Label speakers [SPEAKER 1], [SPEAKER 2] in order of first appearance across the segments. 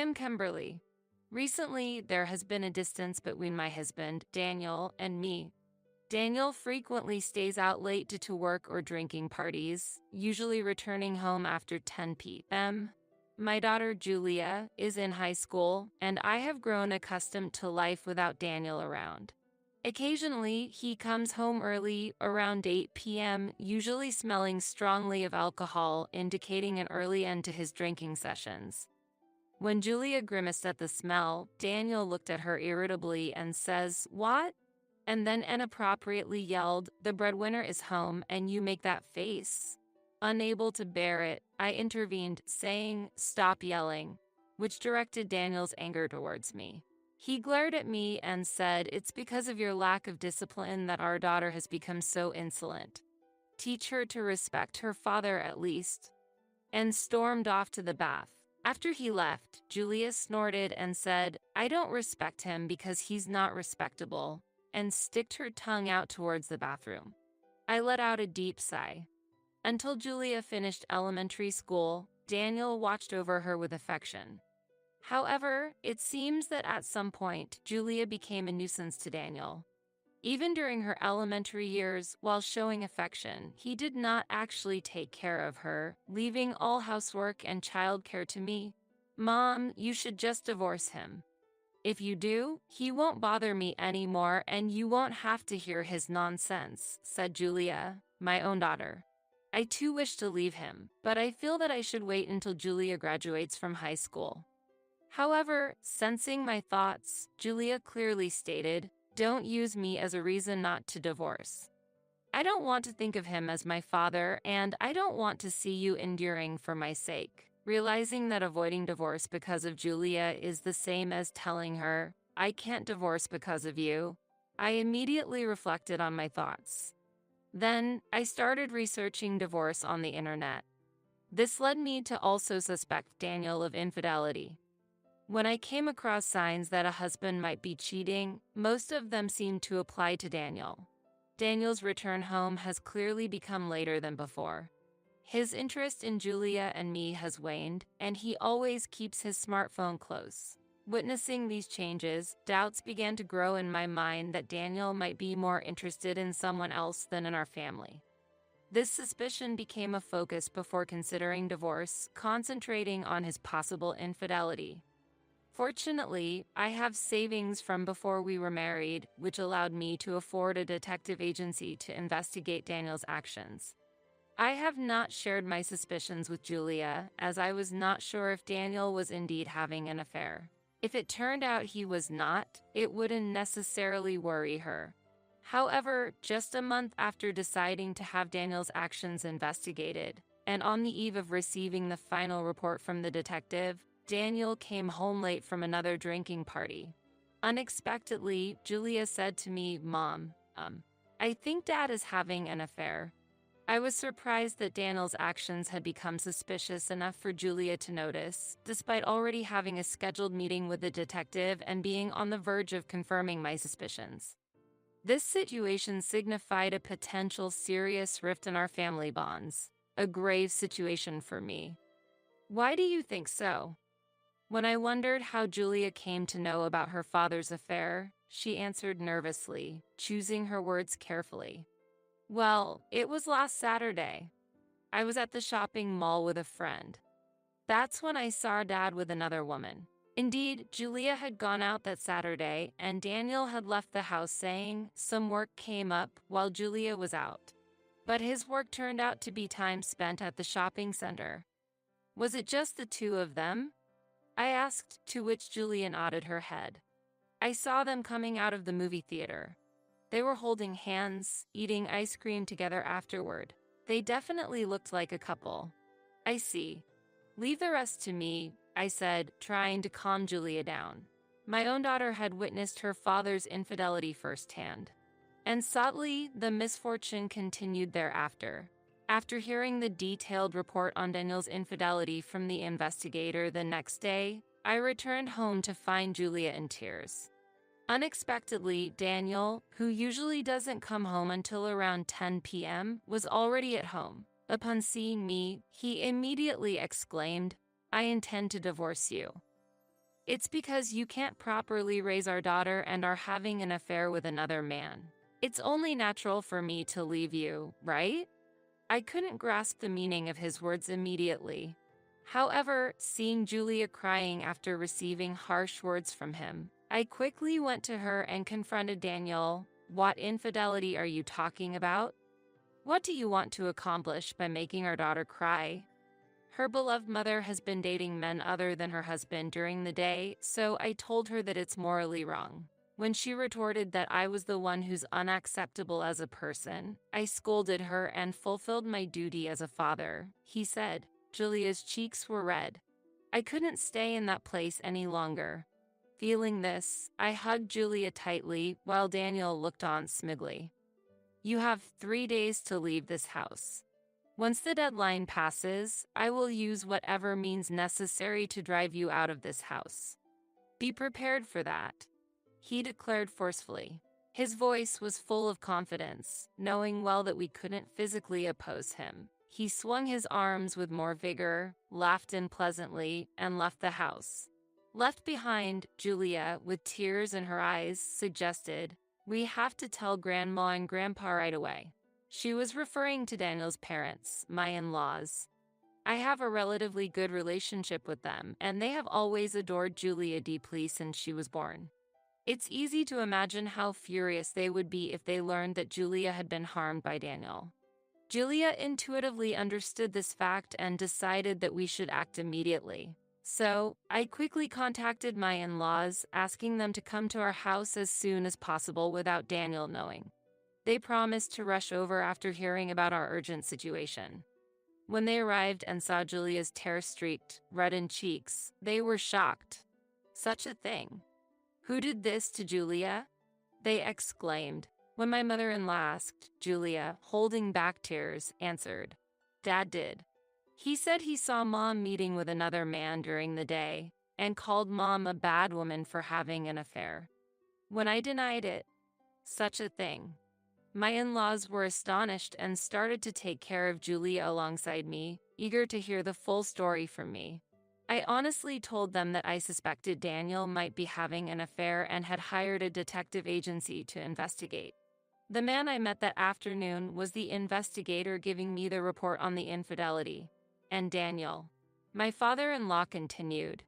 [SPEAKER 1] am Kimberly. Recently, there has been a distance between my husband, Daniel, and me. Daniel frequently stays out late due to work or drinking parties, usually returning home after 10 p.m. My daughter Julia is in high school, and I have grown accustomed to life without Daniel around. Occasionally, he comes home early, around 8 p.m., usually smelling strongly of alcohol, indicating an early end to his drinking sessions. When Julia grimaced at the smell, Daniel looked at her irritably and says, "What?" And then inappropriately yelled, "The breadwinner is home and you make that face." Unable to bear it, I intervened, saying, "Stop yelling," which directed Daniel's anger towards me. He glared at me and said, "It's because of your lack of discipline that our daughter has become so insolent. Teach her to respect her father at least," and stormed off to the bath. After he left, Julia snorted and said, "I don't respect him because he's not respectable," and sticked her tongue out towards the bathroom. I let out a deep sigh. Until Julia finished elementary school, Daniel watched over her with affection. However, it seems that at some point, Julia became a nuisance to Daniel. Even during her elementary years, while showing affection, he did not actually take care of her, leaving all housework and childcare to me. "Mom, you should just divorce him. If you do, he won't bother me anymore and you won't have to hear his nonsense," said Julia, my own daughter. I too wish to leave him, but I feel that I should wait until Julia graduates from high school. However, sensing my thoughts, Julia clearly stated, "Don't use me as a reason not to divorce. I don't want to think of him as my father, and I don't want to see you enduring for my sake." Realizing that avoiding divorce because of Julia is the same as telling her, "I can't divorce because of you," I immediately reflected on my thoughts. Then, I started researching divorce on the internet. This led me to also suspect Daniel of infidelity. When I came across signs that a husband might be cheating, most of them seemed to apply to Daniel. Daniel's return home has clearly become later than before. His interest in Julia and me has waned, and he always keeps his smartphone close. Witnessing these changes, doubts began to grow in my mind that Daniel might be more interested in someone else than in our family. This suspicion became a focus before considering divorce, concentrating on his possible infidelity. Fortunately, I have savings from before we were married, which allowed me to afford a detective agency to investigate Daniel's actions. I have not shared my suspicions with Julia, as I was not sure if Daniel was indeed having an affair. If it turned out he was not, it wouldn't necessarily worry her. However, just a month after deciding to have Daniel's actions investigated, and on the eve of receiving the final report from the detective, Daniel came home late from another drinking party. Unexpectedly, Julia said to me, "Mom, I think Dad is having an affair." I was surprised that Daniel's actions had become suspicious enough for Julia to notice, despite already having a scheduled meeting with the detective and being on the verge of confirming my suspicions. This situation signified a potential serious rift in our family bonds, a grave situation for me. Why do you think so? When I wondered how Julia came to know about her father's affair, she answered nervously, choosing her words carefully. "Well, it was last Saturday. I was at the shopping mall with a friend. That's when I saw Dad with another woman." Indeed, Julia had gone out that Saturday, and Daniel had left the house saying some work came up while Julia was out. But his work turned out to be time spent at the shopping center. "Was it just the two of them?" I asked, to which Julia nodded her head. "I saw them coming out of the movie theater. They were holding hands, eating ice cream together afterward. They definitely looked like a couple." "I see. Leave the rest to me," I said, trying to calm Julia down. My own daughter had witnessed her father's infidelity firsthand. And sadly, the misfortune continued thereafter. After hearing the detailed report on Daniel's infidelity from the investigator the next day, I returned home to find Julia in tears. Unexpectedly, Daniel, who usually doesn't come home until around 10 p.m., was already at home. Upon seeing me, he immediately exclaimed, "I intend to divorce you." It's because you can't properly raise our daughter and are having an affair with another man. It's only natural for me to leave you, right? I couldn't grasp the meaning of his words immediately. However, seeing Julia crying after receiving harsh words from him, I quickly went to her and confronted Daniel. What infidelity are you talking about? What do you want to accomplish by making our daughter cry? Her beloved mother has been dating men other than her husband during the day, so I told her that it's morally wrong. When she retorted that I was the one who's unacceptable as a person, I scolded her and fulfilled my duty as a father, he said. Julia's cheeks were red. I couldn't stay in that place any longer. Feeling this, I hugged Julia tightly while Daniel looked on smugly. You have 3 days to leave this house. Once the deadline passes, I will use whatever means necessary to drive you out of this house. Be prepared for that, he declared forcefully. His voice was full of confidence, knowing well that we couldn't physically oppose him. He swung his arms with more vigor, laughed unpleasantly, and left the house. Left behind, Julia, with tears in her eyes, suggested, "We have to tell Grandma and Grandpa right away." She was referring to Daniel's parents, my in-laws. I have a relatively good relationship with them, and they have always adored Julia deeply since she was born. It's easy to imagine how furious they would be if they learned that Julia had been harmed by Daniel. Julia intuitively understood this fact and decided that we should act immediately. So, I quickly contacted my in-laws, asking them to come to our house as soon as possible without Daniel knowing. They promised to rush over after hearing about our urgent situation. When they arrived and saw Julia's tear-streaked, reddened cheeks, they were shocked. Such a thing. "Who did this to Julia?" they exclaimed. When my mother-in-law asked, Julia, holding back tears, answered, "Dad did. He said he saw Mom meeting with another man during the day and called Mom a bad woman for having an affair. When I denied it, such a thing." My in-laws were astonished and started to take care of Julia alongside me, eager to hear the full story from me. I honestly told them that I suspected Daniel might be having an affair and had hired a detective agency to investigate. The man I met that afternoon was the investigator giving me the report on the infidelity. And Daniel. My father-in-law continued.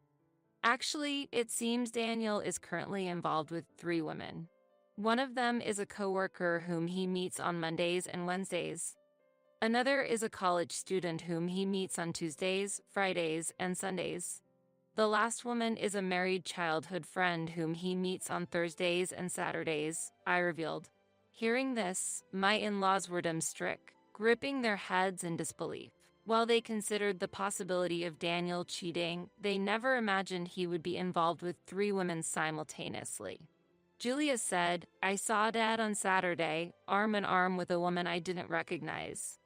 [SPEAKER 1] Actually, it seems Daniel is currently involved with 3 women. One of them is a coworker whom he meets on Mondays and Wednesdays. Another is a college student whom he meets on Tuesdays, Fridays, and Sundays. The last woman is a married childhood friend whom he meets on Thursdays and Saturdays, I revealed. Hearing this, my in-laws were dumbstruck, gripping their heads in disbelief. While they considered the possibility of Daniel cheating, they never imagined he would be involved with 3 women simultaneously. Julia said, "I saw Dad on Saturday, arm in arm with a woman I didn't recognize.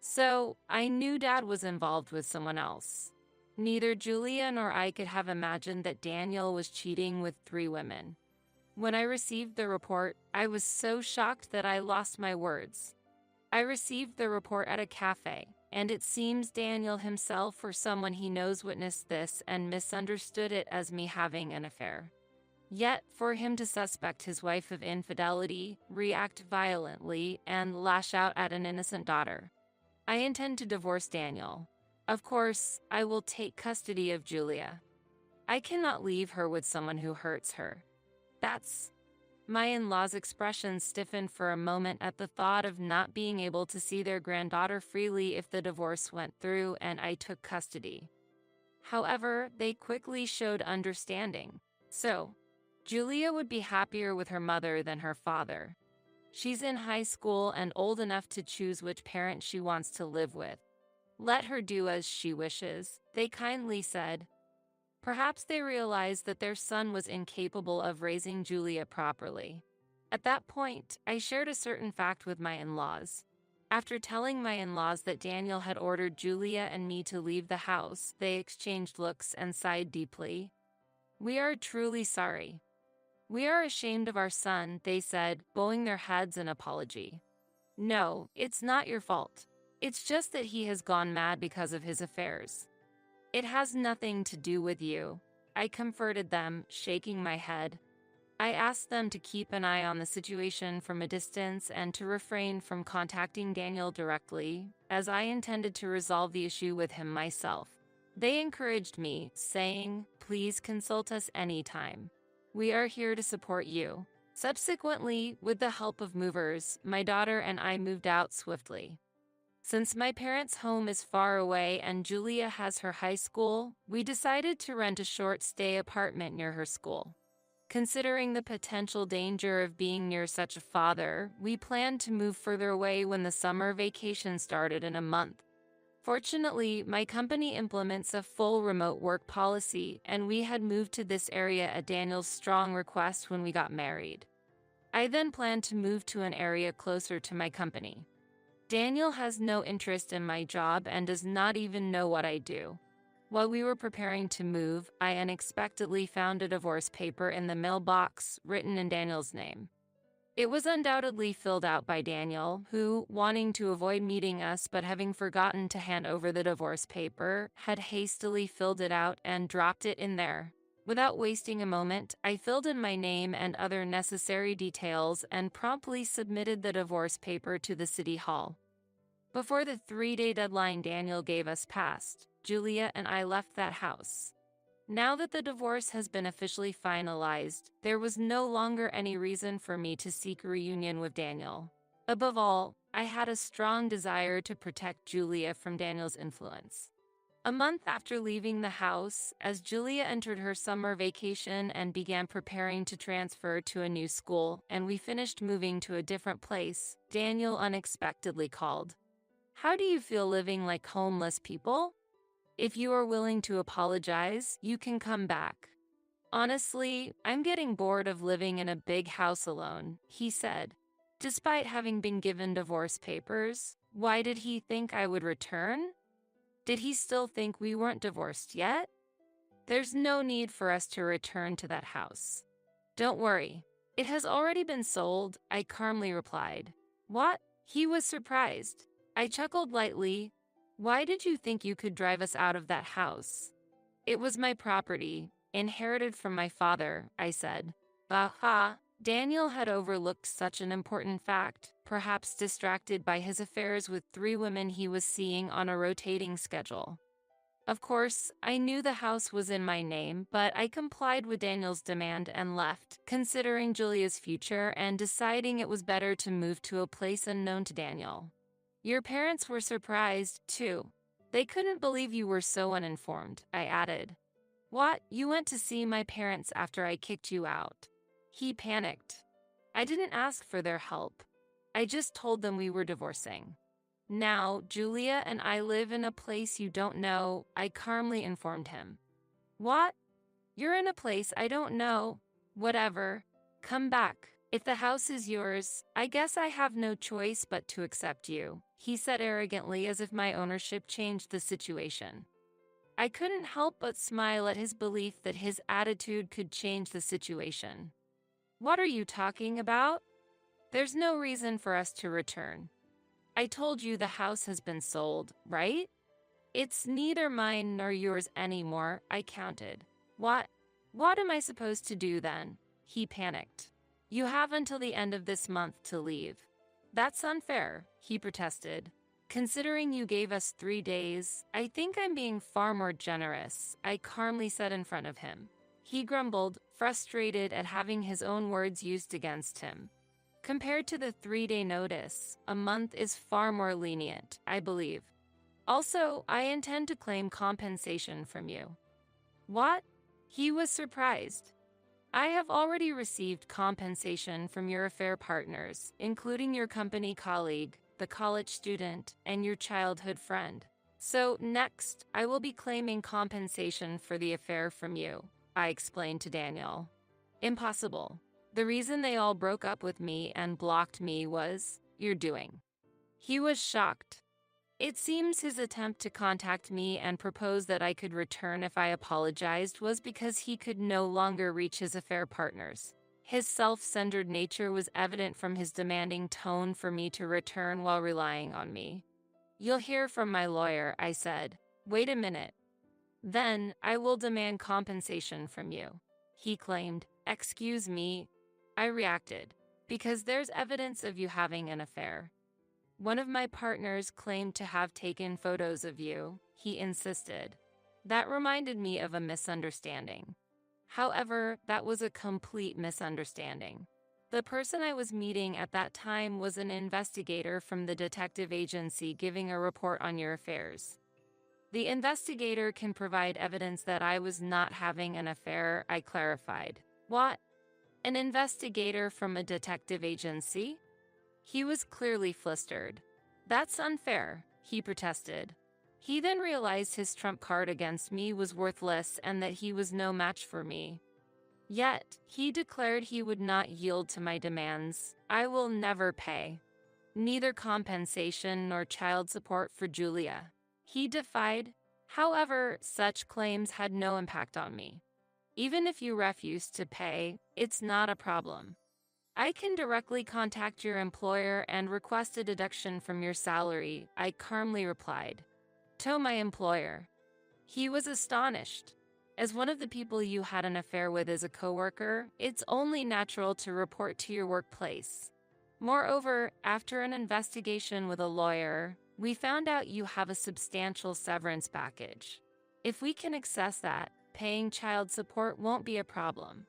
[SPEAKER 1] So, I knew Dad was involved with someone else." Neither Julia nor I could have imagined that Daniel was cheating with 3 women. When I received the report, I was so shocked that I lost my words. I received the report at a cafe, and it seems Daniel himself or someone he knows witnessed this and misunderstood it as me having an affair. Yet, for him to suspect his wife of infidelity, react violently, and lash out at an innocent daughter. I intend to divorce Daniel. Of course, I will take custody of Julia. I cannot leave her with someone who hurts her. That's... My in-laws' expression stiffened for a moment at the thought of not being able to see their granddaughter freely if the divorce went through and I took custody. However, they quickly showed understanding. So, Julia would be happier with her mother than her father. She's in high school and old enough to choose which parent she wants to live with. Let her do as she wishes, they kindly said. Perhaps they realized that their son was incapable of raising Julia properly. At that point, I shared a certain fact with my in-laws. After telling my in-laws that Daniel had ordered Julia and me to leave the house, they exchanged looks and sighed deeply. "We are truly sorry. We are ashamed of our son," they said, bowing their heads in apology. "No, it's not your fault. It's just that he has gone mad because of his affairs. It has nothing to do with you." I comforted them, shaking my head. I asked them to keep an eye on the situation from a distance and to refrain from contacting Daniel directly, as I intended to resolve the issue with him myself. They encouraged me, saying, "Please consult us anytime. We are here to support you." Subsequently, with the help of movers, my daughter and I moved out swiftly. Since my parents' home is far away and Julia has her high school, we decided to rent a short-stay apartment near her school. Considering the potential danger of being near such a father, we planned to move further away when the summer vacation started in a month. Fortunately, my company implements a full remote work policy, and we had moved to this area at Daniel's strong request when we got married. I then planned to move to an area closer to my company. Daniel has no interest in my job and does not even know what I do. While we were preparing to move, I unexpectedly found a divorce paper in the mailbox written in Daniel's name. It was undoubtedly filled out by Daniel, who, wanting to avoid meeting us but having forgotten to hand over the divorce paper, had hastily filled it out and dropped it in there. Without wasting a moment, I filled in my name and other necessary details and promptly submitted the divorce paper to the city hall. Before the 3-day deadline Daniel gave us passed, Julia and I left that house. Now that the divorce has been officially finalized, there was no longer any reason for me to seek a reunion with Daniel. Above all, I had a strong desire to protect Julia from Daniel's influence. A month after leaving the house, as Julia entered her summer vacation and began preparing to transfer to a new school, and we finished moving to a different place, Daniel unexpectedly called. "How do you feel living like homeless people? If you are willing to apologize, you can come back." "Honestly, I'm getting bored of living in a big house alone," he said. Despite having been given divorce papers, why did he think I would return? Did he still think we weren't divorced yet? "There's no need for us to return to that house. Don't worry. It has already been sold," I calmly replied. "What?" He was surprised. I chuckled lightly. "Why did you think you could drive us out of that house?" "It was my property, inherited from my father," I said. Aha! Daniel had overlooked such an important fact, perhaps distracted by his affairs with 3 women he was seeing on a rotating schedule. Of course, I knew the house was in my name, but I complied with Daniel's demand and left, considering Julia's future and deciding it was better to move to a place unknown to Daniel. "Your parents were surprised, too. They couldn't believe you were so uninformed," I added. "What? You went to see my parents after I kicked you out?" He panicked. "I didn't ask for their help. I just told them we were divorcing." "Now, Julia and I live in a place you don't know," I calmly informed him. "What? You're in a place I don't know? Whatever. Come back. If the house is yours, I guess I have no choice but to accept you," he said arrogantly, as if my ownership changed the situation. I couldn't help but smile at his belief that his attitude could change the situation. "What are you talking about? There's no reason for us to return. I told you the house has been sold, right? It's neither mine nor yours anymore," I countered. What am I supposed to do then?" He panicked. "You have until the end of this month to leave." "That's unfair," he protested. "Considering you gave us 3 days, I think I'm being far more generous," I calmly said in front of him. He grumbled, frustrated at having his own words used against him. Compared to the 3-day notice, a month is far more lenient, I believe. "Also, I intend to claim compensation from you." "What?" He was surprised. "I have already received compensation from your affair partners, including your company colleague, the college student, and your childhood friend. So next, I will be claiming compensation for the affair from you," I explained to Daniel. "Impossible. The reason they all broke up with me and blocked me was your doing." He was shocked. It seems his attempt to contact me and propose that I could return if I apologized was because he could no longer reach his affair partners. His self-centered nature was evident from his demanding tone for me to return while relying on me. "You'll hear from my lawyer," I said. "Wait a minute. Then I will demand compensation from you, he claimed. Excuse me, I reacted. Because there's evidence of you having an affair. One of my partners claimed to have taken photos of you, he insisted. That reminded me of a misunderstanding. However, that was a complete misunderstanding. The person I was meeting at that time was an investigator from the detective agency giving a report on your affairs. The investigator can provide evidence that I was not having an affair, I clarified. What? An investigator from a detective agency? He was clearly flustered. That's unfair, he protested. He then realized his trump card against me was worthless and that he was no match for me. Yet, he declared he would not yield to my demands. I will never pay. Neither compensation nor child support for Julia. He defied. However, such claims had no impact on me. Even if you refuse to pay, it's not a problem. I can directly contact your employer and request a deduction from your salary, I calmly replied. To my employer. He was astonished. As one of the people you had an affair with is a coworker, it's only natural to report to your workplace. Moreover, after an investigation with a lawyer, we found out you have a substantial severance package. If we can access that, paying child support won't be a problem.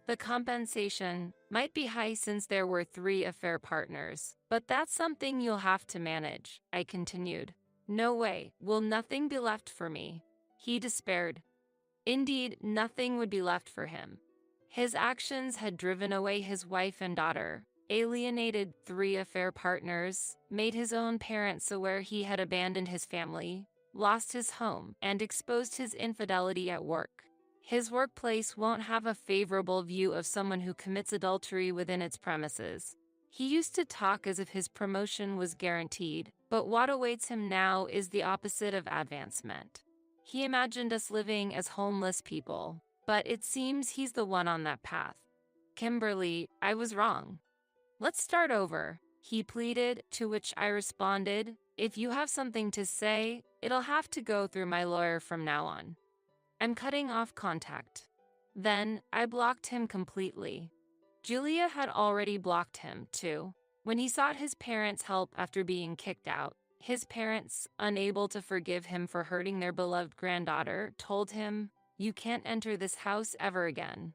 [SPEAKER 1] The compensation might be high since there were 3 affair partners, but that's something you'll have to manage, I continued. No way, will nothing be left for me? He despaired. Indeed, nothing would be left for him. His actions had driven away his wife and daughter, alienated 3 affair partners, made his own parents aware he had abandoned his family, lost his home, and exposed his infidelity at work. His workplace won't have a favorable view of someone who commits adultery within its premises. He used to talk as if his promotion was guaranteed, but what awaits him now is the opposite of advancement. He imagined us living as homeless people, but it seems he's the one on that path. Kimberly, I was wrong. Let's start over, he pleaded, to which I responded, if you have something to say, it'll have to go through my lawyer from now on. I'm cutting off contact. Then, I blocked him completely. Julia had already blocked him, too. When he sought his parents' help after being kicked out, his parents, unable to forgive him for hurting their beloved granddaughter, told him, "You can't enter this house ever again."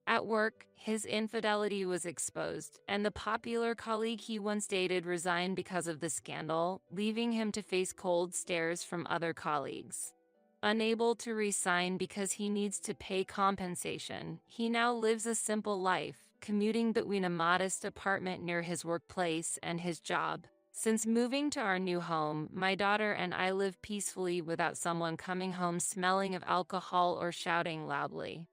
[SPEAKER 1] At work, his infidelity was exposed, and the popular colleague he once dated resigned because of the scandal, leaving him to face cold stares from other colleagues. Unable to resign because he needs to pay compensation, he now lives a simple life, commuting between a modest apartment near his workplace and his job. Since moving to our new home, my daughter and I live peacefully without someone coming home smelling of alcohol or shouting loudly.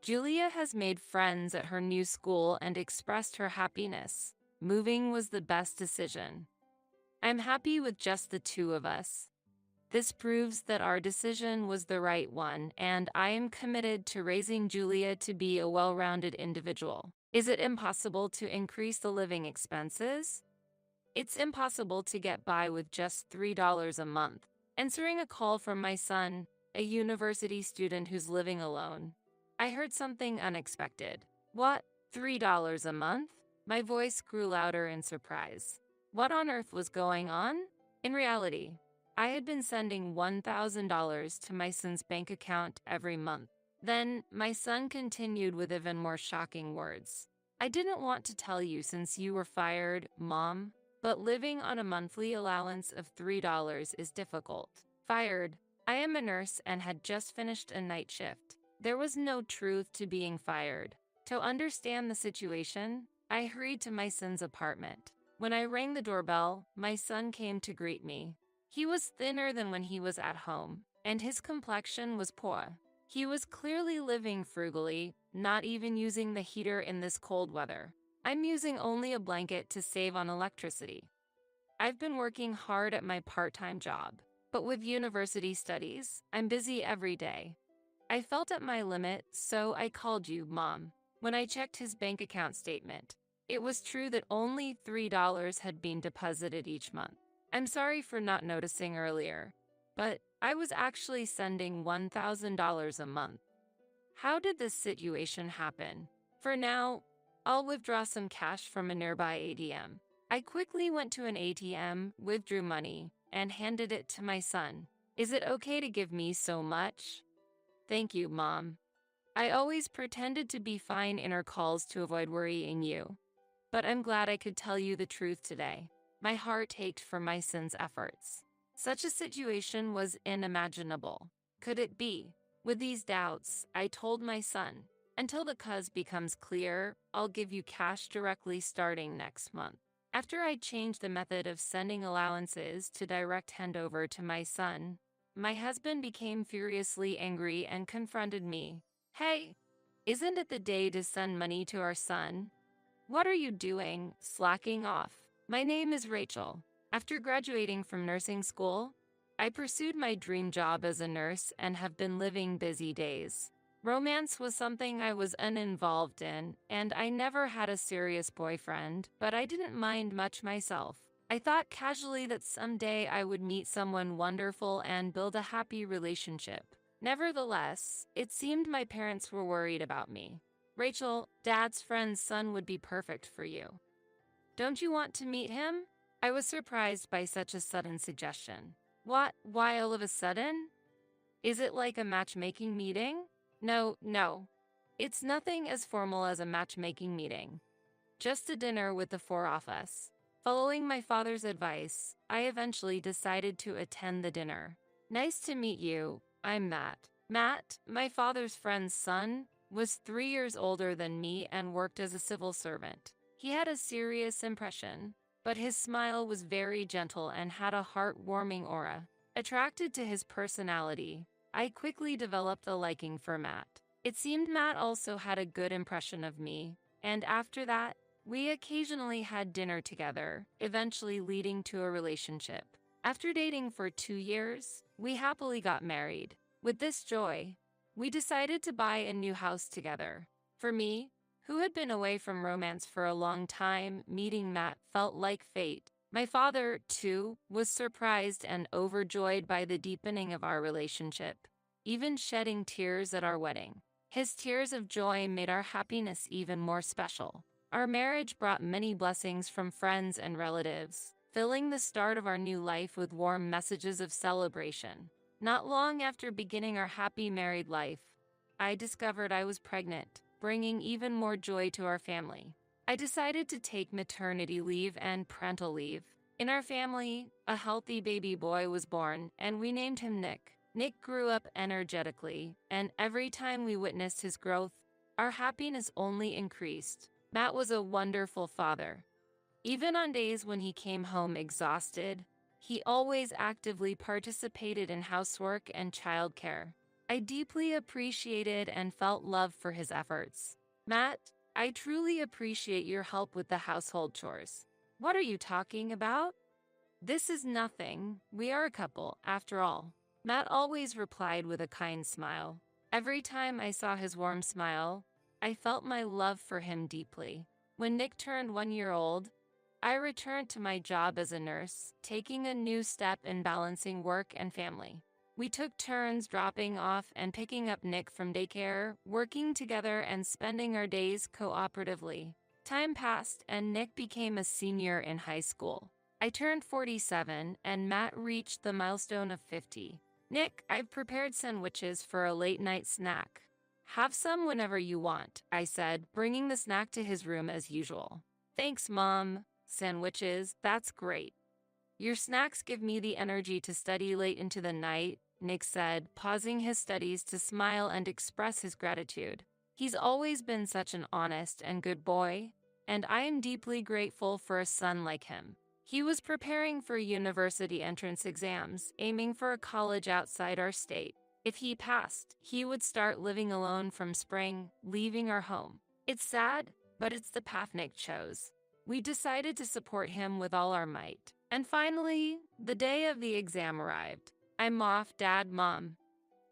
[SPEAKER 1] Julia has made friends at her new school and expressed her happiness. Moving was the best decision. I'm happy with just the 2 of us. This proves that our decision was the right one, and I am committed to raising Julia to be a well-rounded individual. Is it impossible to increase the living expenses? It's impossible to get by with just $3 a month. Answering a call from my son, a university student who's living alone. I heard something unexpected. What? $3 a month? My voice grew louder in surprise. What on earth was going on? In reality, I had been sending $1,000 to my son's bank account every month. Then, my son continued with even more shocking words. I didn't want to tell you since you were fired, Mom, but living on a monthly allowance of $3 is difficult. Fired. I am a nurse and had just finished a night shift. There was no truth to being fired. To understand the situation, I hurried to my son's apartment. When I rang the doorbell, my son came to greet me. He was thinner than when he was at home, and his complexion was poor. He was clearly living frugally, not even using the heater in this cold weather. I'm using only a blanket to save on electricity. I've been working hard at my part-time job, but with university studies, I'm busy every day. I felt at my limit, so I called you, Mom. When I checked his bank account statement, it was true that only $3 had been deposited each month. I'm sorry for not noticing earlier, but I was actually sending $1,000 a month. How did this situation happen? For now, I'll withdraw some cash from a nearby ATM. I quickly went to an ATM, withdrew money, and handed it to my son. Is it okay to give me so much? Thank you, Mom. I always pretended to be fine in our calls to avoid worrying you. But I'm glad I could tell you the truth today. My heart ached for my son's efforts. Such a situation was unimaginable. Could it be? With these doubts, I told my son, until the cause becomes clear, I'll give you cash directly starting next month. After I changed the method of sending allowances to direct handover to my son, my husband became furiously angry and confronted me. Hey, isn't it the day to send money to our son? What are you doing, slacking off? My name is Rachel. After graduating from nursing school, I pursued my dream job as a nurse and have been living busy days. Romance was something I was uninvolved in, and I never had a serious boyfriend, but I didn't mind much myself. I thought casually that someday I would meet someone wonderful and build a happy relationship. Nevertheless, it seemed my parents were worried about me. Rachel, Dad's friend's son would be perfect for you. Don't you want to meet him? I was surprised by such a sudden suggestion. What? Why all of a sudden? Is it like a matchmaking meeting? No. It's nothing as formal as a matchmaking meeting. Just a dinner with the four of us. Following my father's advice, I eventually decided to attend the dinner. Nice to meet you. I'm Matt. Matt, my father's friend's son, was 3 years older than me and worked as a civil servant. He had a serious impression, but his smile was very gentle and had a heartwarming aura. Attracted to his personality, I quickly developed a liking for Matt. It seemed Matt also had a good impression of me, and after that, we occasionally had dinner together, eventually leading to a relationship. After dating for 2 years, we happily got married. With this joy, we decided to buy a new house together. For me, who had been away from romance for a long time, meeting Matt felt like fate. My father, too, was surprised and overjoyed by the deepening of our relationship, even shedding tears at our wedding. His tears of joy made our happiness even more special. Our marriage brought many blessings from friends and relatives, filling the start of our new life with warm messages of celebration. Not long after beginning our happy married life, I discovered I was pregnant, bringing even more joy to our family. I decided to take maternity leave and parental leave. In our family, a healthy baby boy was born, and we named him Nick. Nick grew up energetically, and every time we witnessed his growth, our happiness only increased. Matt was a wonderful father. Even on days when he came home exhausted, he always actively participated in housework and childcare. I deeply appreciated and felt love for his efforts. Matt, I truly appreciate your help with the household chores. What are you talking about? This is nothing. We are a couple, after all. Matt always replied with a kind smile. Every time I saw his warm smile, I felt my love for him deeply. When Nick turned 1 year old, I returned to my job as a nurse, taking a new step in balancing work and family. We took turns dropping off and picking up Nick from daycare, working together and spending our days cooperatively. Time passed and Nick became a senior in high school. I turned 47 and Matt reached the milestone of 50. Nick, I've prepared sandwiches for a late-night snack. Have some whenever you want, I said, bringing the snack to his room as usual. Thanks, Mom. Sandwiches, that's great. Your snacks give me the energy to study late into the night, Nick said, pausing his studies to smile and express his gratitude. He's always been such an honest and good boy, and I am deeply grateful for a son like him. He was preparing for university entrance exams, aiming for a college outside our state. If he passed, he would start living alone from spring, leaving our home. It's sad, but it's the path Nick chose. We decided to support him with all our might. And finally, the day of the exam arrived. I'm off, Dad, Mom.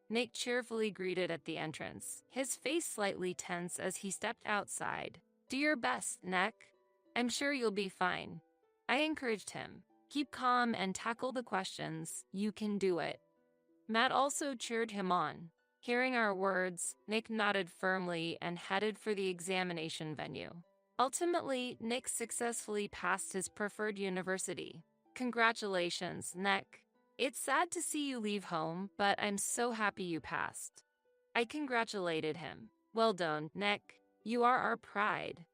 [SPEAKER 1] Nick cheerfully greeted at the entrance, his face slightly tense as he stepped outside. Do your best, Nick. I'm sure you'll be fine. I encouraged him. Keep calm and tackle the questions. You can do it. Matt also cheered him on. Hearing our words, Nick nodded firmly and headed for the examination venue. Ultimately, Nick successfully passed his preferred university. Congratulations, Nick. It's sad to see you leave home, but I'm so happy you passed. I congratulated him. Well done, Nick. You are our pride.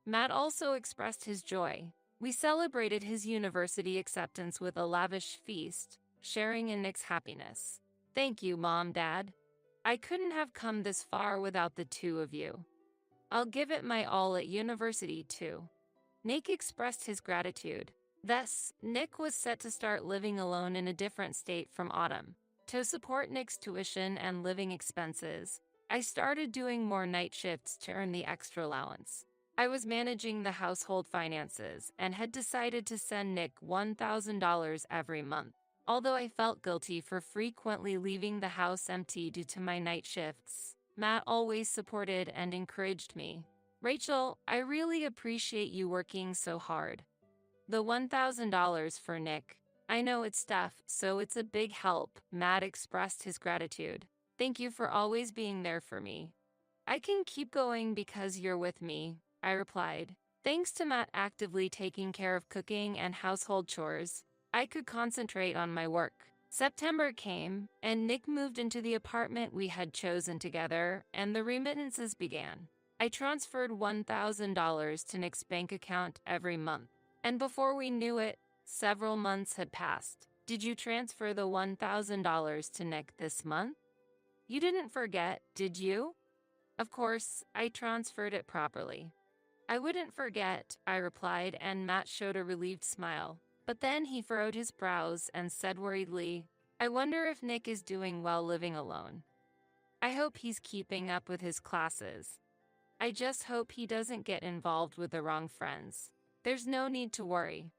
[SPEAKER 1] Matt also expressed his joy. We celebrated his university acceptance with a lavish feast, sharing in Nick's happiness. Thank you, Mom, Dad. I couldn't have come this far without the two of you. I'll give it my all at university, too. Nick expressed his gratitude. Thus, Nick was set to start living alone in a different state from Autumn. To support Nick's tuition and living expenses, I started doing more night shifts to earn the extra allowance. I was managing the household finances and had decided to send Nick $1,000 every month. Although I felt guilty for frequently leaving the house empty due to my night shifts, Matt always supported and encouraged me. Rachel, I really appreciate you working so hard. The $1,000 for Nick. I know it's tough, so it's a big help. Matt expressed his gratitude. Thank you for always being there for me. I can keep going because you're with me, I replied. Thanks to Matt actively taking care of cooking and household chores, I could concentrate on my work. September came, and Nick moved into the apartment we had chosen together, and the remittances began. I transferred $1,000 to Nick's bank account every month. And before we knew it, several months had passed. Did you transfer the $1,000 to Nick this month? You didn't forget, did you? Of course, I transferred it properly. I wouldn't forget, I replied, and Matt showed a relieved smile. But then he furrowed his brows and said worriedly, I wonder if Nick is doing well living alone. I hope he's keeping up with his classes. I just hope he doesn't get involved with the wrong friends. There's no need to worry.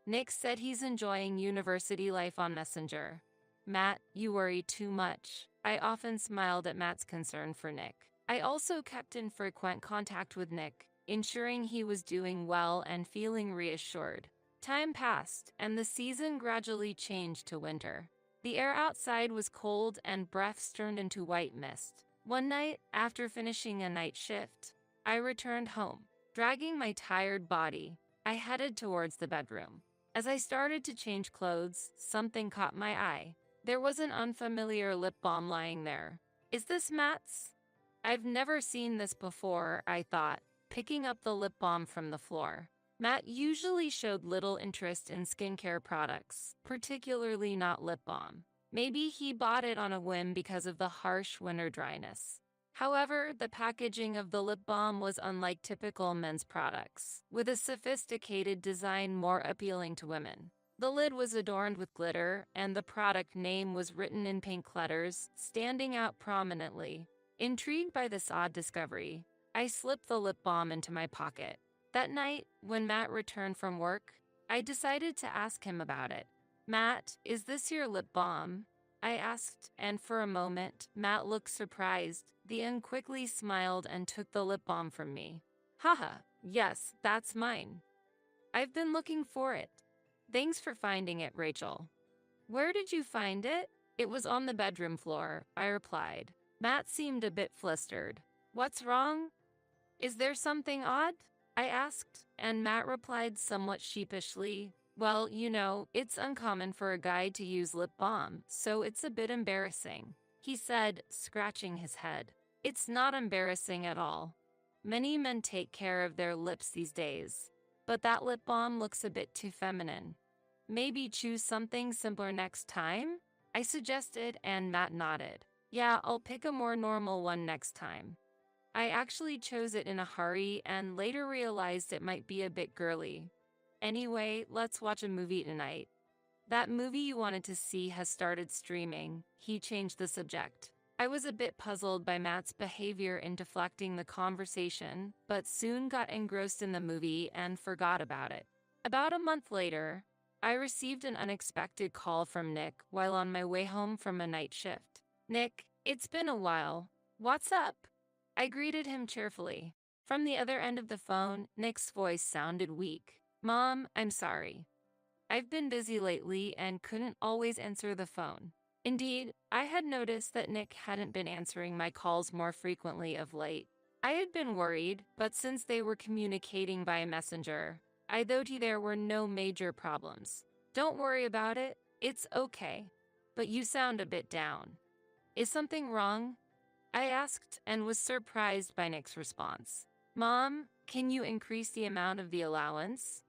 [SPEAKER 1] Nick said he's enjoying university life on Messenger. Matt, you worry too much. I often smiled at Matt's concern for Nick. I also kept in frequent contact with Nick, ensuring he was doing well and feeling reassured. Time passed, and the season gradually changed to winter. The air outside was cold and breaths turned into white mist. One night, after finishing a night shift, I returned home. Dragging my tired body, I headed towards the bedroom. As I started to change clothes, something caught my eye. There was an unfamiliar lip balm lying there. Is this Matt's? I've never seen this before, I thought, picking up the lip balm from the floor. Matt usually showed little interest in skincare products, particularly not lip balm. Maybe he bought it on a whim because of the harsh winter dryness. However, the packaging of the lip balm was unlike typical men's products, with a sophisticated design more appealing to women. The lid was adorned with glitter, and the product name was written in pink letters, standing out prominently. Intrigued by this odd discovery, I slipped the lip balm into my pocket. That night, when Matt returned from work, I decided to ask him about it. Matt, is this your lip balm? I asked, and for a moment, Matt looked surprised, then quickly smiled and took the lip balm from me. Haha, yes, that's mine. I've been looking for it. Thanks for finding it, Rachel. Where did you find it? It was on the bedroom floor, I replied. Matt seemed a bit flustered. What's wrong? Is there something odd? I asked, and Matt replied somewhat sheepishly, well, you know, it's uncommon for a guy to use lip balm, so it's a bit embarrassing. He said, scratching his head. It's not embarrassing at all. Many men take care of their lips these days, but that lip balm looks a bit too feminine. Maybe choose something simpler next time? I suggested, and Matt nodded. Yeah, I'll pick a more normal one next time. I actually chose it in a hurry and later realized it might be a bit girly. Anyway, let's watch a movie tonight. That movie you wanted to see has started streaming. He changed the subject. I was a bit puzzled by Matt's behavior in deflecting the conversation, but soon got engrossed in the movie and forgot about it. About a month later, I received an unexpected call from Nick while on my way home from a night shift. Nick, it's been a while. What's up? I greeted him cheerfully. From the other end of the phone, Nick's voice sounded weak. Mom, I'm sorry. I've been busy lately and couldn't always answer the phone. Indeed, I had noticed that Nick hadn't been answering my calls more frequently of late. I had been worried, but since they were communicating via messenger, I thought there were no major problems. Don't worry about it, it's okay. But you sound a bit down. Is something wrong? I asked and was surprised by Nick's response. Mom, can you increase the amount of the allowance?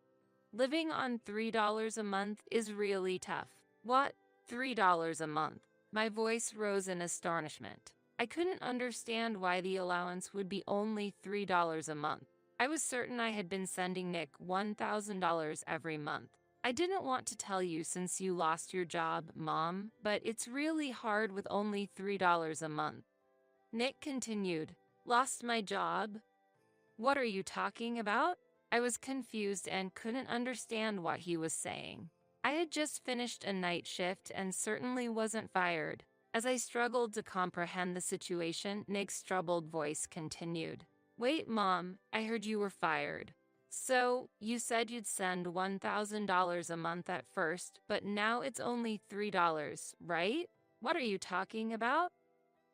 [SPEAKER 1] Living on $3 a month is really tough. What? $3 a month? My voice rose in astonishment. I couldn't understand why the allowance would be only $3 a month. I was certain I had been sending Nick $1,000 every month. I didn't want to tell you since you lost your job, Mom, but it's really hard with only $3 a month. Nick continued, Lost my job? What are you talking about? I was confused and couldn't understand what he was saying. I had just finished a night shift and certainly wasn't fired. As I struggled to comprehend the situation, Nick's troubled voice continued. Wait, Mom, I heard you were fired. So, you said you'd send $1,000 a month at first, but now it's only $3, right? What are you talking about?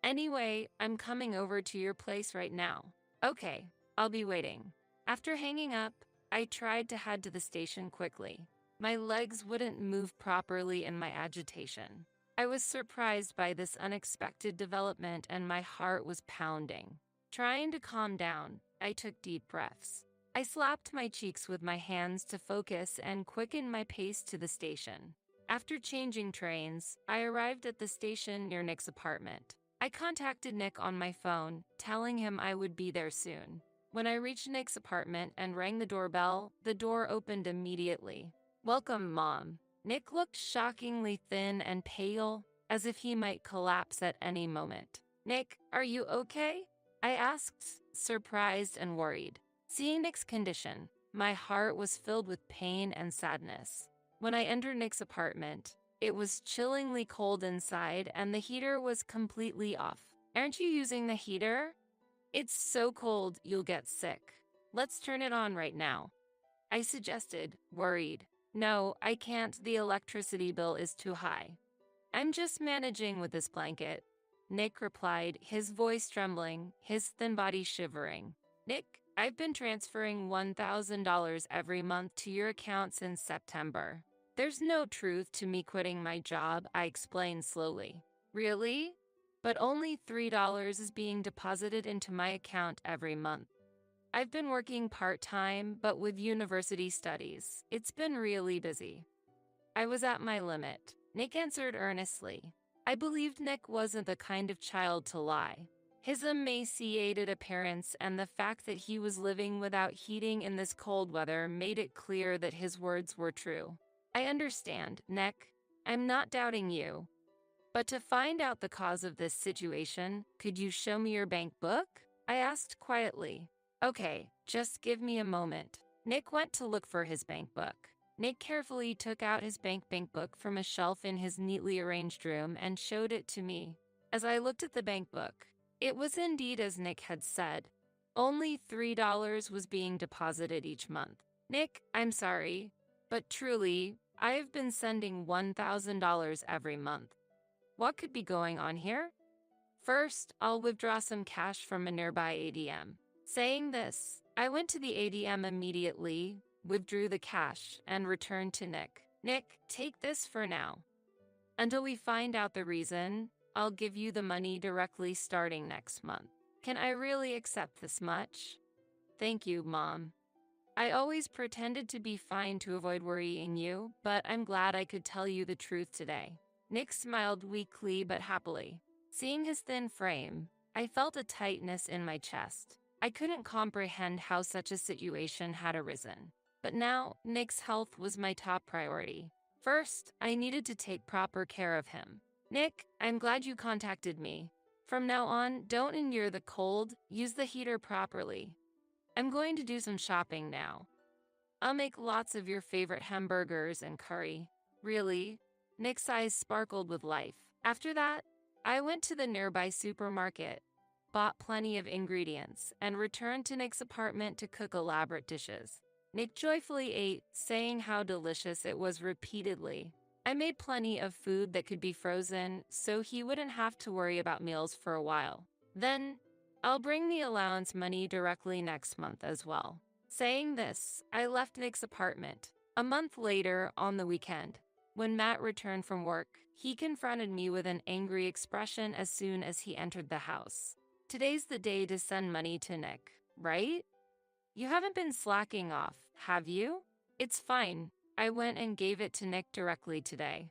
[SPEAKER 1] Anyway, I'm coming over to your place right now. Okay, I'll be waiting. After hanging up, I tried to head to the station quickly. My legs wouldn't move properly in my agitation. I was surprised by this unexpected development and my heart was pounding. Trying to calm down, I took deep breaths. I slapped my cheeks with my hands to focus and quicken my pace to the station. After changing trains, I arrived at the station near Nick's apartment. I contacted Nick on my phone, telling him I would be there soon. When I reached Nick's apartment and rang the doorbell, the door opened immediately. Welcome, Mom. Nick looked shockingly thin and pale, as if he might collapse at any moment. Nick, are you okay? I asked, surprised and worried. Seeing Nick's condition, my heart was filled with pain and sadness. When I entered Nick's apartment, it was chillingly cold inside and the heater was completely off. Aren't you using the heater? It's so cold you'll get sick. Let's turn it on right now. I suggested, worried. No, I can't. The electricity bill is too high. I'm just managing with this blanket. Nick replied, his voice trembling, his thin body shivering. Nick, I've been transferring $1,000 every month to your account since September. There's no truth to me quitting my job, I explained slowly. Really? But only $3 is being deposited into my account every month. I've been working part-time, but with university studies, it's been really busy. I was at my limit. Nick answered earnestly. I believed Nick wasn't the kind of child to lie. His emaciated appearance and the fact that he was living without heating in this cold weather made it clear that his words were true. I understand, Nick. I'm not doubting you. But to find out the cause of this situation, could you show me your bank book? I asked quietly. Okay, just give me a moment. Nick went to look for his bank book. Nick carefully took out his bank book from a shelf in his neatly arranged room and showed it to me. As I looked at the bank book, it was indeed as Nick had said. Only $3 was being deposited each month. Nick, I'm sorry, but truly, I have been sending $1,000 every month. What could be going on here? First, I'll withdraw some cash from a nearby ATM. Saying this, I went to the ATM immediately, withdrew the cash, and returned to Nick. Nick, take this for now. Until we find out the reason, I'll give you the money directly starting next month. Can I really accept this much? Thank you, Mom. I always pretended to be fine to avoid worrying you, but I'm glad I could tell you the truth today. Nick smiled weakly but happily. Seeing his thin frame, I felt a tightness in my chest. I couldn't comprehend how such a situation had arisen. But now, Nick's health was my top priority. First, I needed to take proper care of him. Nick, I'm glad you contacted me. From now on, don't endure the cold, use the heater properly. I'm going to do some shopping now. I'll make lots of your favorite hamburgers and curry. Really? Nick's eyes sparkled with life. After that, I went to the nearby supermarket, bought plenty of ingredients, and returned to Nick's apartment to cook elaborate dishes. Nick joyfully ate, saying how delicious it was repeatedly. I made plenty of food that could be frozen, so he wouldn't have to worry about meals for a while. Then, I'll bring the allowance money directly next month as well. Saying this, I left Nick's apartment. A month later, on the weekend, when Matt returned from work, he confronted me with an angry expression as soon as he entered the house. "Today's the day to send money to Nick, right? You haven't been slacking off, have you?" "It's fine. I went and gave it to Nick directly today."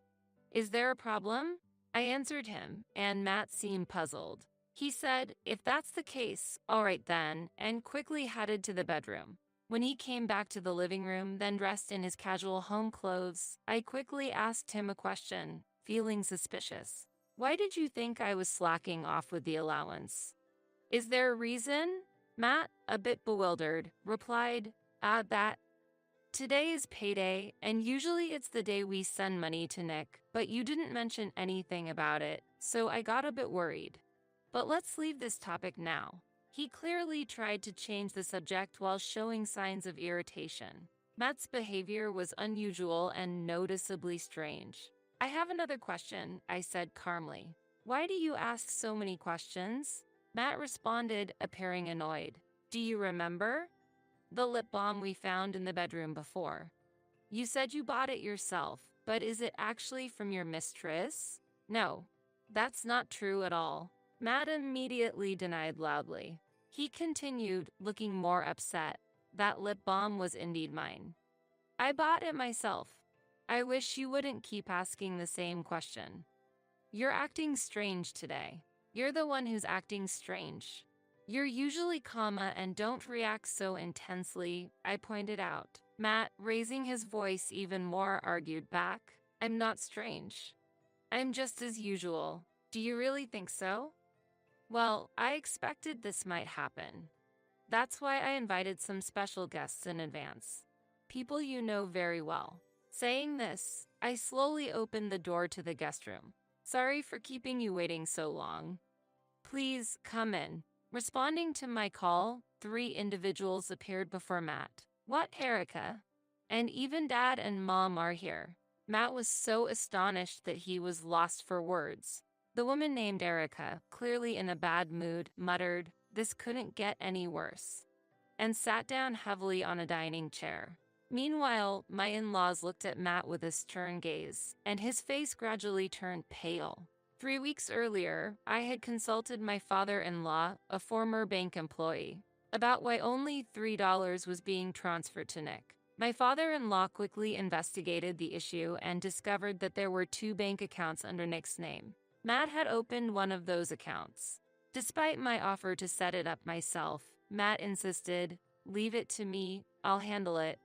[SPEAKER 1] "Is there a problem?" I answered him, and Matt seemed puzzled. He said, "If that's the case, all right then," and quickly headed to the bedroom. When he came back to the living room, then dressed in his casual home clothes, I quickly asked him a question, feeling suspicious. "Why did you think I was slacking off with the allowance? Is there a reason?" Matt, a bit bewildered, replied, That today is payday, and usually it's the day we send money to Nick, but you didn't mention anything about it, so I got a bit worried. But let's leave this topic now." He clearly tried to change the subject while showing signs of irritation. Matt's behavior was unusual and noticeably strange. "I have another question," I said calmly. "Why do you ask so many questions?" Matt responded, appearing annoyed. "Do you remember the lip balm we found in the bedroom before? You said you bought it yourself, but is it actually from your mistress?" "No, that's not true at all." Matt immediately denied loudly. He continued, looking more upset. "That lip balm was indeed mine. I bought it myself. I wish you wouldn't keep asking the same question. You're acting strange today. You're the one who's acting strange. You're usually calm and don't react so intensely," I pointed out. Matt, raising his voice even more, argued back. "I'm not strange. I'm just as usual." "Do you really think so?" "Well, I expected this might happen. That's why I invited some special guests in advance. People you know very well." Saying this, I slowly opened the door to the guest room. "Sorry for keeping you waiting so long. Please, come in." Responding to my call, 3 individuals appeared before Matt. "What, Erica? And even Dad and Mom are here." Matt was so astonished that he was lost for words. The woman named Erica, clearly in a bad mood, muttered, "This couldn't get any worse," and sat down heavily on a dining chair. Meanwhile, my in-laws looked at Matt with a stern gaze, and his face gradually turned pale. 3 weeks earlier, I had consulted my father-in-law, a former bank employee, about why only $3 was being transferred to Nick. My father-in-law quickly investigated the issue and discovered that there were 2 bank accounts under Nick's name. Matt had opened one of those accounts. Despite my offer to set it up myself, Matt insisted, "Leave it to me, I'll handle it."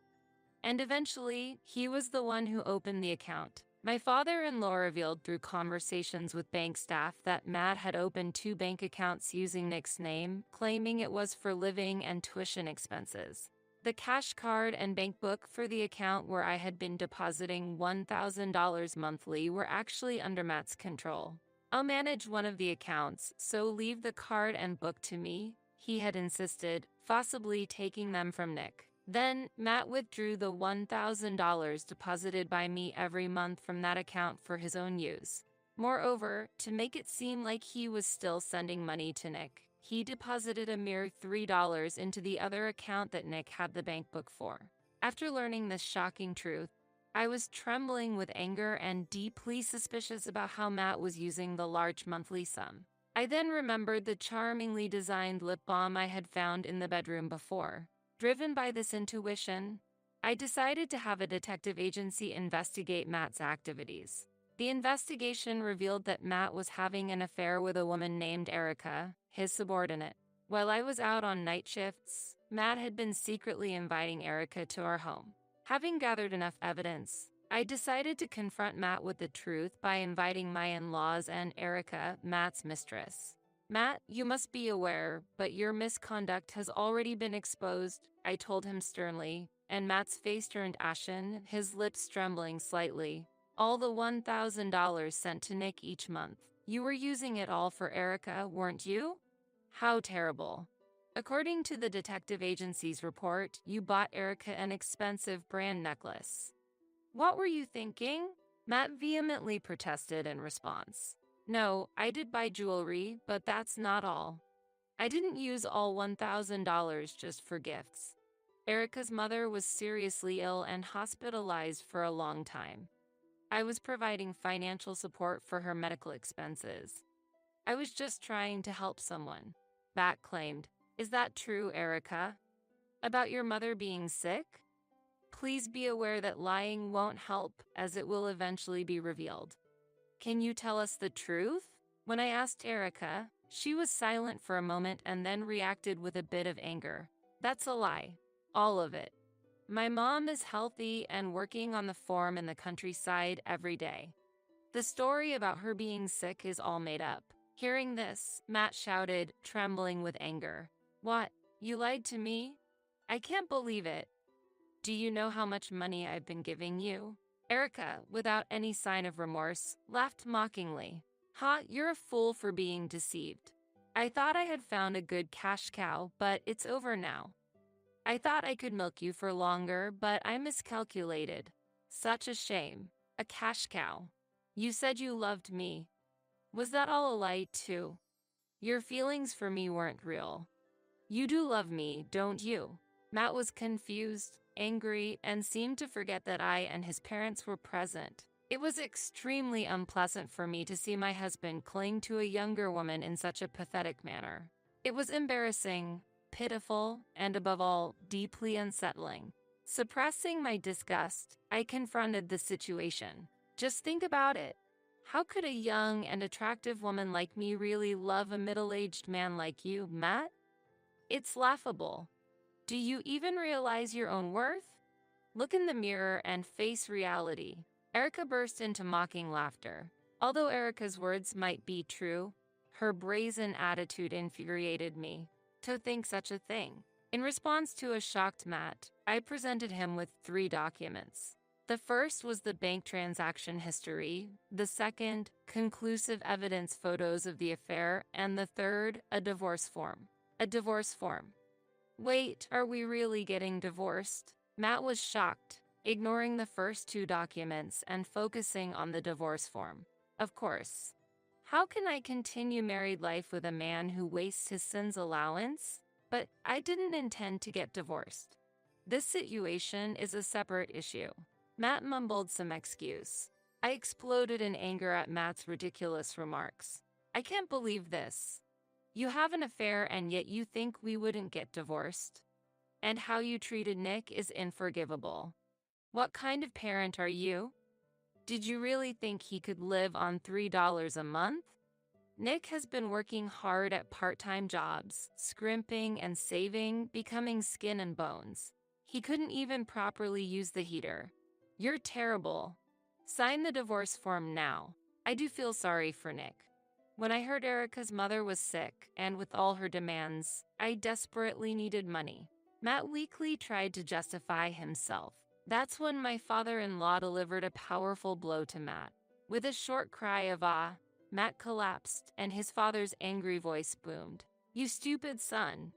[SPEAKER 1] And eventually, he was the one who opened the account. My father-in-law revealed through conversations with bank staff that Matt had opened 2 bank accounts using Nick's name, claiming it was for living and tuition expenses. The cash card and bank book for the account where I had been depositing $1,000 monthly were actually under Matt's control. "I'll manage one of the accounts, so leave the card and book to me," he had insisted, possibly taking them from Nick. Then, Matt withdrew the $1,000 deposited by me every month from that account for his own use. Moreover, to make it seem like he was still sending money to Nick, he deposited a mere $3 into the other account that Nick had the bank book for. After learning this shocking truth, I was trembling with anger and deeply suspicious about how Matt was using the large monthly sum. I then remembered the charmingly designed lip balm I had found in the bedroom before. Driven by this intuition, I decided to have a detective agency investigate Matt's activities. The investigation revealed that Matt was having an affair with a woman named Erica, his subordinate. While I was out on night shifts, Matt had been secretly inviting Erica to our home. Having gathered enough evidence, I decided to confront Matt with the truth by inviting my in-laws and Erica, Matt's mistress. "Matt, you must be aware, but your misconduct has already been exposed," I told him sternly, and Matt's face turned ashen, his lips trembling slightly. "All the $1,000 sent to Nick each month. You were using it all for Erica, weren't you? How terrible. According to the detective agency's report, you bought Erica an expensive brand necklace. What were you thinking? Matt vehemently protested in response. No, I did buy jewelry, but that's not all. I didn't use all $1,000 just for gifts. Erica's mother was seriously ill and hospitalized for a long time. I was providing financial support for her medical expenses. I was just trying to help someone. Matt claimed. Is that true, Erica? About your mother being sick? Please be aware that lying won't help, as it will eventually be revealed. Can you tell us the truth? When I asked Erica, she was silent for a moment and then reacted with a bit of anger. That's a lie. All of it. My mom is healthy and working on the farm in the countryside every day. The story about her being sick is all made up. Hearing this, Matt shouted, trembling with anger. What? You lied to me? I can't believe it. Do you know how much money I've been giving you? Erica, without any sign of remorse, laughed mockingly. Ha, you're a fool for being deceived. I thought I had found a good cash cow, but it's over now. I thought I could milk you for longer, but I miscalculated. Such a shame. A cash cow. You said you loved me. Was that all a lie, too? Your feelings for me weren't real. You do love me, don't you? Matt was confused, angry, and seemed to forget that I and his parents were present. It was extremely unpleasant for me to see my husband cling to a younger woman in such a pathetic manner. It was embarrassing, pitiful, and above all, deeply unsettling. Suppressing my disgust, I confronted the situation. Just think about it. How could a young and attractive woman like me really love a middle-aged man like you, Matt? It's laughable. Do you even realize your own worth? Look in the mirror and face reality. Erica burst into mocking laughter. Although Erica's words might be true, her brazen attitude infuriated me. To think such a thing. In response to a shocked Matt, I presented him with 3 documents. The first was the bank transaction history, the second, conclusive evidence photos of the affair, and the third, a divorce form. A divorce form. Wait, are we really getting divorced? Matt was shocked, ignoring the first 2 documents and focusing on the divorce form. Of course. How can I continue married life with a man who wastes his son's allowance? But I didn't intend to get divorced. This situation is a separate issue. Matt mumbled some excuse. I exploded in anger at Matt's ridiculous remarks. I can't believe this. You have an affair and yet you think we wouldn't get divorced? And how you treated Nick is unforgivable. What kind of parent are you? Did you really think he could live on $3 a month? Nick has been working hard at part-time jobs, scrimping and saving, becoming skin and bones. He couldn't even properly use the heater. You're terrible. Sign the divorce form now. I do feel sorry for Nick. When I heard Erica's mother was sick, and with all her demands, I desperately needed money. Matt weakly tried to justify himself. That's when my father-in-law delivered a powerful blow to Matt. With a short cry of ah, Matt collapsed, and his father's angry voice boomed. You stupid son.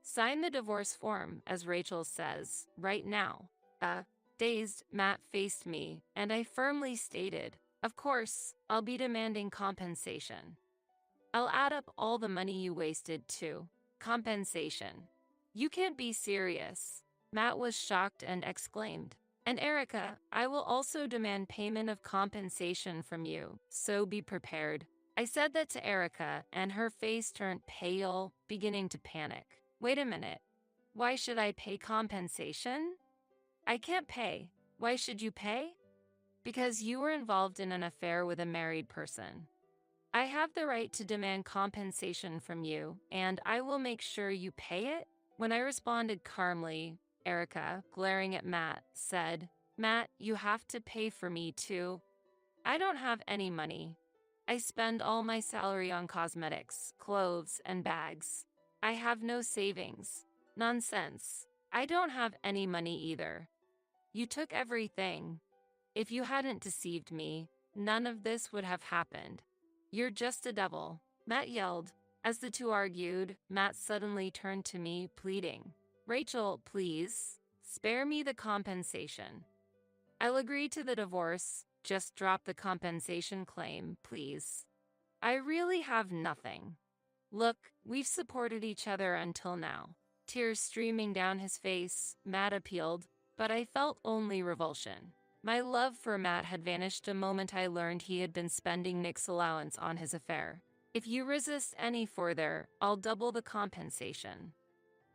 [SPEAKER 1] Sign the divorce form, as Rachel says, right now. Dazed, Matt faced me, and I firmly stated, of course, I'll be demanding compensation. I'll add up all the money you wasted, too. Compensation. You can't be serious. Matt was shocked and exclaimed. And Erica, I will also demand payment of compensation from you, so be prepared. I said that to Erica, and her face turned pale, beginning to panic. Wait a minute. Why should I pay compensation? I can't pay. Why should you pay? Because you were involved in an affair with a married person. I have the right to demand compensation from you, and I will make sure you pay it. When I responded calmly, Erica, glaring at Matt, said, Matt, you have to pay for me too. I don't have any money. I spend all my salary on cosmetics, clothes, and bags. I have no savings. Nonsense. I don't have any money either. You took everything. If you hadn't deceived me, none of this would have happened. You're just a devil, Matt yelled. As the two argued, Matt suddenly turned to me, pleading, Rachel, please, spare me the compensation. I'll agree to the divorce, just drop the compensation claim, please. I really have nothing. Look, we've supported each other until now. Tears streaming down his face, Matt appealed, but I felt only revulsion. My love for Matt had vanished the moment I learned he had been spending Nick's allowance on his affair. If you resist any further, I'll double the compensation.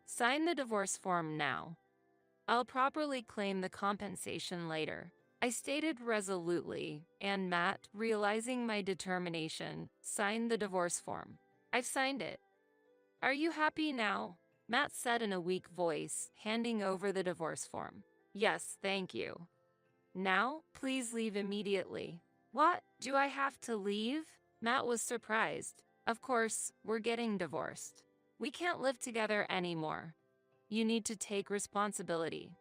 [SPEAKER 1] Sign the divorce form now. I'll properly claim the compensation later, I stated resolutely, and Matt, realizing my determination, signed the divorce form. I've signed it. Are you happy now? Matt said in a weak voice, handing over the divorce form. Yes, thank you. Now, please leave immediately. What? Do I have to leave? Matt was surprised. Of course, we're getting divorced. We can't live together anymore. You need to take responsibility.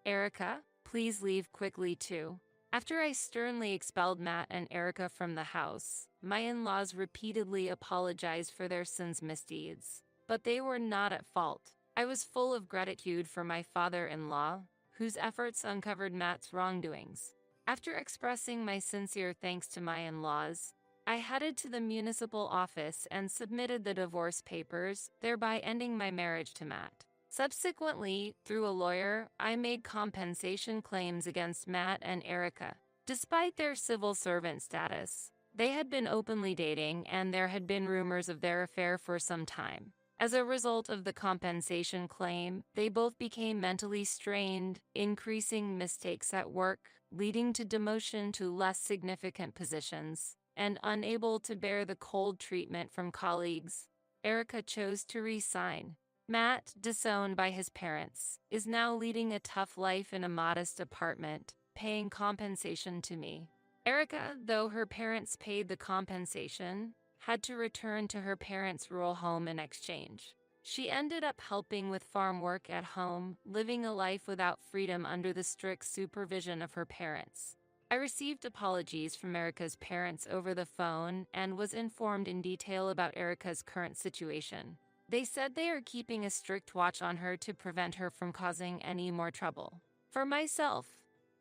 [SPEAKER 1] Erica, please leave quickly too. After I sternly expelled Matt and Erica from the house, my in-laws repeatedly apologized for their son's misdeeds. But they were not at fault. I was full of gratitude for my father-in-law, whose efforts uncovered Matt's wrongdoings. After expressing my sincere thanks to my in-laws, I headed to the municipal office and submitted the divorce papers, thereby ending my marriage to Matt. Subsequently, through a lawyer, I made compensation claims against Matt and Erica. Despite their civil servant status, they had been openly dating and there had been rumors of their affair for some time. As a result of the compensation claim, they both became mentally strained, increasing mistakes at work, leading to demotion to less significant positions, and unable to bear the cold treatment from colleagues. Erica chose to resign. Matt, disowned by his parents, is now leading a tough life in a modest apartment, paying compensation to me. Erica, though her parents paid the compensation, had to return to her parents' rural home in exchange. She ended up helping with farm work at home, living a life without freedom under the strict supervision of her parents. I received apologies from Erica's parents over the phone and was informed in detail about Erica's current situation. They said they are keeping a strict watch on her to prevent her from causing any more trouble. For myself,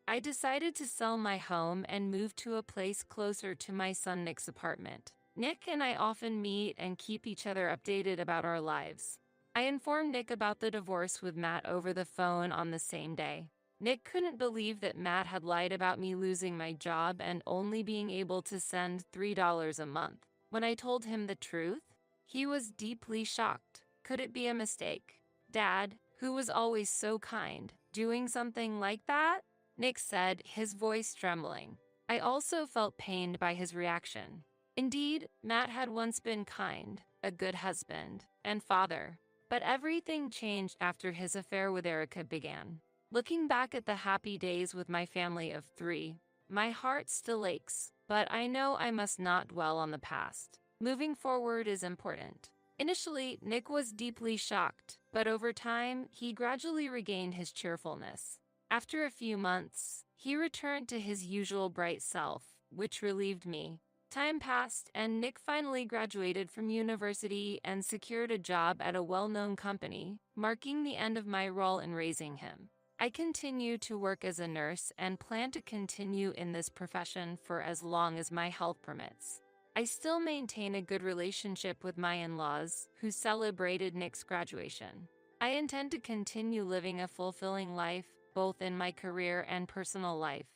[SPEAKER 1] I decided to sell my home and move to a place closer to my son Nick's apartment. Nick and I often meet and keep each other updated about our lives. I informed Nick about the divorce with Matt over the phone on the same day. Nick couldn't believe that Matt had lied about me losing my job and only being able to send $3 a month. When I told him the truth, he was deeply shocked. Could it be a mistake? Dad, who was always so kind, doing something like that? Nick said, his voice trembling. I also felt pained by his reaction. Indeed, Matt had once been kind, a good husband, and father. But everything changed after his affair with Erica began. Looking back at the happy days with my family of 3, my heart still aches, but I know I must not dwell on the past. Moving forward is important. Initially, Nick was deeply shocked, but over time, he gradually regained his cheerfulness. After a few months, he returned to his usual bright self, which relieved me. Time passed, and Nick finally graduated from university and secured a job at a well-known company, marking the end of my role in raising him. I continue to work as a nurse and plan to continue in this profession for as long as my health permits. I still maintain a good relationship with my in-laws, who celebrated Nick's graduation. I intend to continue living a fulfilling life, both in my career and personal life.